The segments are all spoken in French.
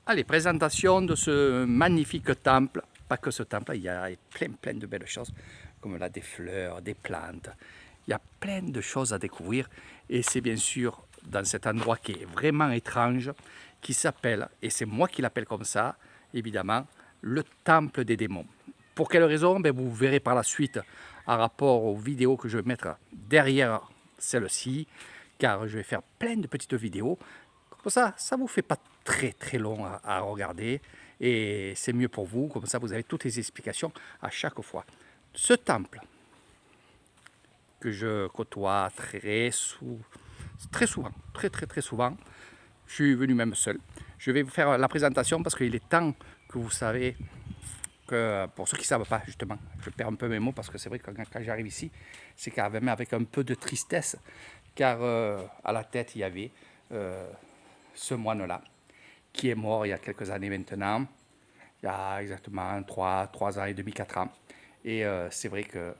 Allez, présentation de ce magnifique temple. Pas que ce temple, il y a plein de belles choses, comme là des fleurs, des plantes. Il y a plein de choses à découvrir. Et c'est bien sûr dans cet endroit qui est vraiment étrange, qui s'appelle, et c'est moi qui l'appelle comme ça, évidemment, le temple des démons. Pour quelle raison? Ben, vous verrez par la suite en rapport aux vidéos que je vais mettre derrière celle-ci, car je vais faire plein de petites vidéos. Comme ça ne vous fait pas très long à regarder et c'est mieux pour vous. Comme ça, vous avez toutes les explications à chaque fois. Ce temple que je côtoie très souvent, très souvent, je suis venu même seul. Je vais vous faire la présentation parce qu'il est temps que vous savez que, pour ceux qui ne savent pas justement, je perds un peu mes mots parce que c'est vrai que quand j'arrive ici, c'est quand même avec un peu de tristesse, car à la tête il y avait ce moine-là, qui est mort il y a quelques années maintenant, il y a exactement 3 ans et demi, 4 ans. Et c'est vrai que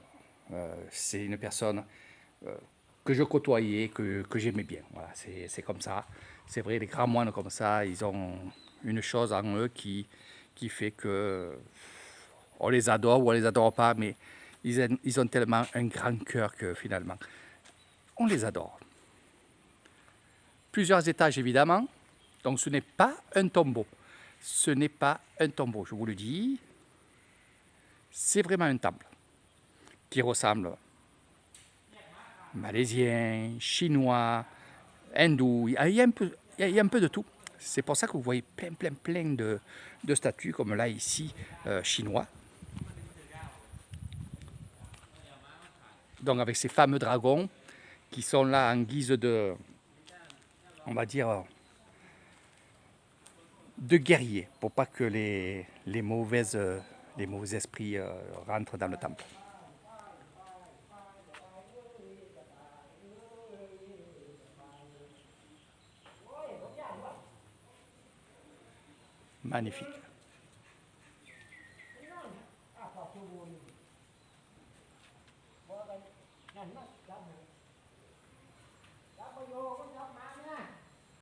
c'est une personne que je côtoyais, que j'aimais bien. Voilà, c'est comme ça. C'est vrai, les grands moines comme ça, ils ont une chose en eux qui fait que on les adore ou on les adore pas, mais ils ont tellement un grand cœur que finalement, on les adore. Plusieurs étages évidemment, donc ce n'est pas un tombeau. Ce n'est pas un tombeau, je vous le dis. C'est vraiment un temple qui ressemble malaisien, chinois, hindou. Il y a un peu de tout. C'est pour ça que vous voyez plein de statues, comme là ici, chinois. Donc avec ces fameux dragons qui sont là en guise de, on va dire, de guerriers, pour pas que les mauvais esprits rentrent dans le temple. Magnifique.